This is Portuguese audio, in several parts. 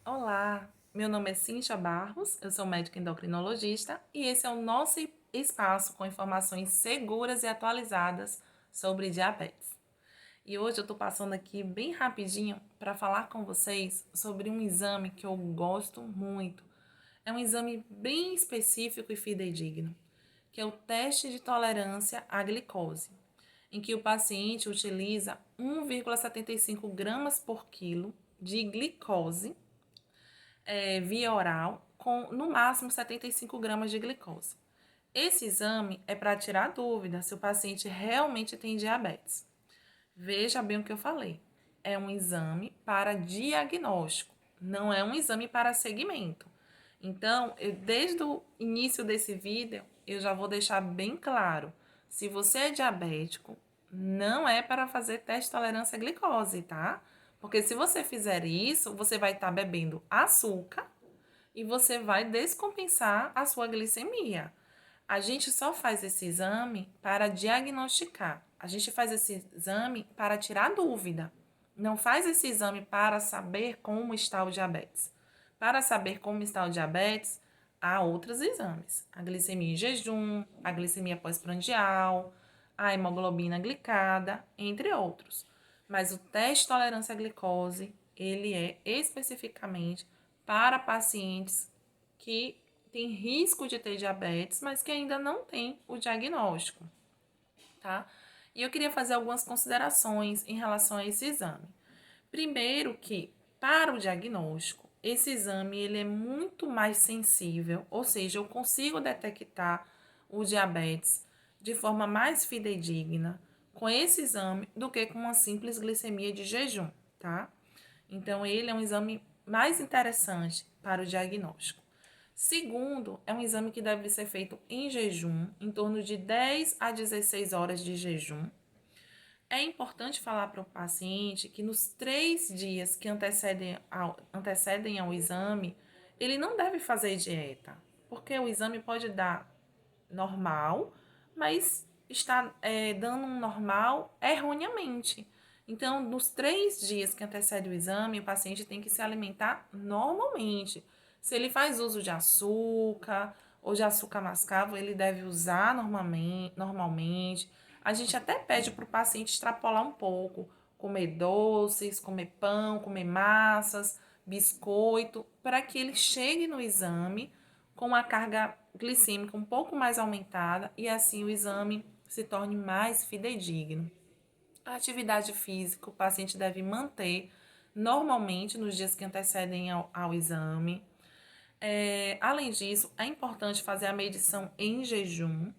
Olá, meu nome é Cíntia Barros, eu sou médica endocrinologista e esse é o nosso espaço com informações seguras e atualizadas sobre diabetes. E hoje eu estou passando aqui bem rapidinho para falar com vocês sobre um exame que eu gosto muito. É um exame bem específico e fidedigno, que é o teste de tolerância à glicose, em que o paciente utiliza 1,75 gramas por quilo de glicose via oral, com no máximo 75 gramas de glicose. Esse exame é para tirar dúvida se o paciente realmente tem diabetes. Veja bem o que eu falei. É um exame para diagnóstico, não é um exame para segmento. Então, desde o início desse vídeo, eu já vou deixar bem claro. Se você é diabético, não é para fazer teste de tolerância à glicose, tá? Porque se você fizer isso, você vai estar bebendo açúcar e você vai descompensar a sua glicemia. A gente só faz esse exame para diagnosticar. A gente faz esse exame para tirar dúvida. Não faz esse exame para saber como está o diabetes. Para saber como está o diabetes, há outros exames. A glicemia em jejum, a glicemia pós-prandial, a hemoglobina glicada, entre outros. Mas o teste de tolerância à glicose, ele é especificamente para pacientes que têm risco de ter diabetes, mas que ainda não têm o diagnóstico, tá? E eu queria fazer algumas considerações em relação a esse exame. Primeiro que, para o diagnóstico, esse exame ele é muito mais sensível, ou seja, eu consigo detectar o diabetes de forma mais fidedigna com esse exame do que com uma simples glicemia de jejum, tá? Então, ele é um exame mais interessante para o diagnóstico. Segundo, é um exame que deve ser feito em jejum, em torno de 10 a 16 horas de jejum. É importante falar para o paciente que nos 3 dias que antecedem ao exame, ele não deve fazer dieta, porque o exame pode dar normal, mas está dando um normal erroneamente. Então, nos 3 dias que antecedem o exame, o paciente tem que se alimentar normalmente. Se ele faz uso de açúcar ou de açúcar mascavo, ele deve usar normalmente. A gente até pede para o paciente extrapolar um pouco, comer doces, comer pão, comer massas, biscoito, para que ele chegue no exame com uma carga glicêmica um pouco mais aumentada e assim o exame se torne mais fidedigno. A atividade física o paciente deve manter normalmente nos dias que antecedem ao exame. Além disso, é importante fazer a medição em jejum.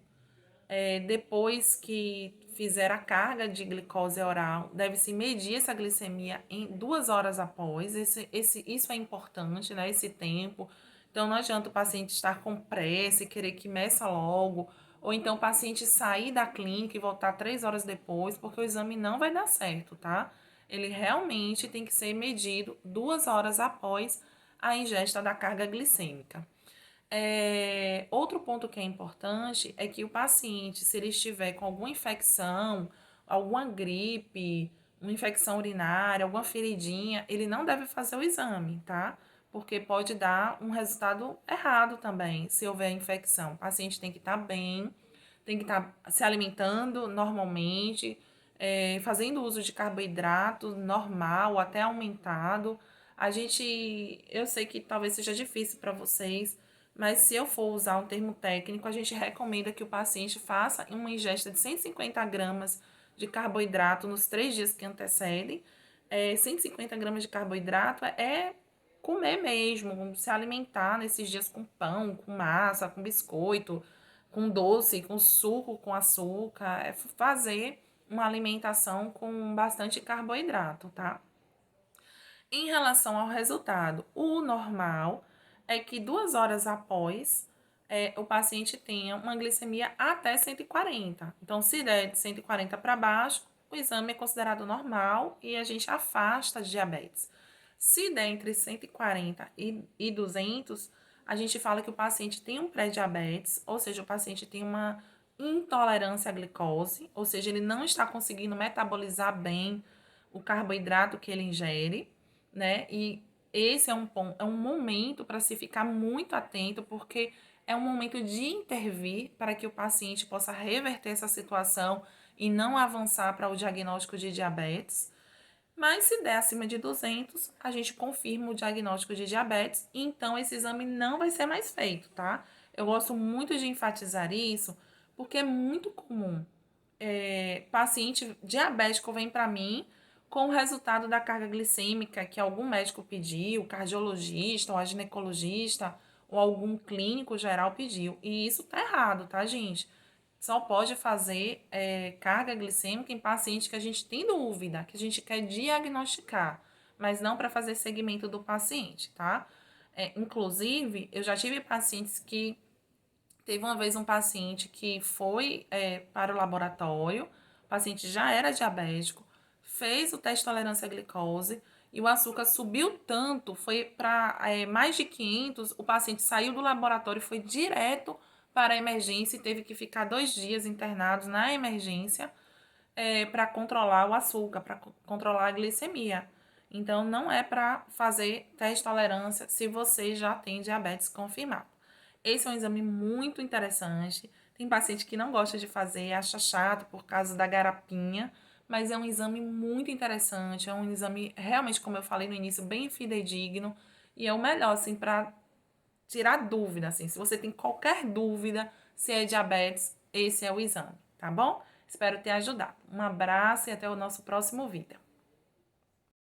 Depois que fizer a carga de glicose oral, deve-se medir essa glicemia em 2 horas após. Isso é importante, né? Esse tempo. Então, não adianta o paciente estar com pressa e querer que meça logo, ou então o paciente sair da clínica e voltar 3 horas depois, porque o exame não vai dar certo, tá? Ele realmente tem que ser medido 2 horas após a ingesta da carga glicêmica. Outro ponto que é importante é que o paciente, se ele estiver com alguma infecção, alguma gripe, uma infecção urinária, alguma feridinha, ele não deve fazer o exame, tá? Porque pode dar um resultado errado também, se houver infecção. O paciente tem que estar bem, tem que estar se alimentando normalmente, fazendo uso de carboidrato normal, até aumentado. Eu sei que talvez seja difícil para vocês, mas se eu for usar um termo técnico, a gente recomenda que o paciente faça uma ingesta de 150 gramas de carboidrato nos 3 dias que antecedem. 150 gramas de carboidrato é comer mesmo, se alimentar nesses dias com pão, com massa, com biscoito, com doce, com suco, com açúcar. É fazer uma alimentação com bastante carboidrato, tá? Em relação ao resultado, o normal é que 2 horas após o paciente tenha uma glicemia até 140. Então, se der de 140 para baixo, o exame é considerado normal e a gente afasta diabetes. Se der entre 140 e 200, a gente fala que o paciente tem um pré-diabetes, ou seja, o paciente tem uma intolerância à glicose, ou seja, ele não está conseguindo metabolizar bem o carboidrato que ele ingere, né? E esse é um momento para se ficar muito atento, porque é um momento de intervir para que o paciente possa reverter essa situação e não avançar para o diagnóstico de diabetes. Mas se der acima de 200, a gente confirma o diagnóstico de diabetes e então esse exame não vai ser mais feito, tá? Eu gosto muito de enfatizar isso porque é muito comum. Paciente diabético vem para mim com o resultado da carga glicêmica que algum médico pediu, cardiologista, ou a ginecologista, ou algum clínico geral pediu. E isso tá errado, tá, gente? Só pode fazer carga glicêmica em paciente que a gente tem dúvida, que a gente quer diagnosticar, mas não para fazer segmento do paciente, tá? Inclusive, eu já tive pacientes que teve uma vez um paciente que foi para o laboratório, o paciente já era diabético, fez o teste de tolerância à glicose e o açúcar subiu tanto, foi para mais de 500, o paciente saiu do laboratório e foi direto para a emergência e teve que ficar 2 dias internados na emergência para controlar o açúcar, para controlar a glicemia. Então, não é para fazer teste de tolerância se você já tem diabetes confirmado. Esse é um exame muito interessante. Tem paciente que não gosta de fazer, acha chato por causa da garapinha, mas é um exame muito interessante. É um exame realmente, como eu falei no início, bem fidedigno e é o melhor, assim, para tirar dúvida, assim. Se você tem qualquer dúvida se é diabetes, esse é o exame, tá bom? Espero ter ajudado. Um abraço e até o nosso próximo vídeo.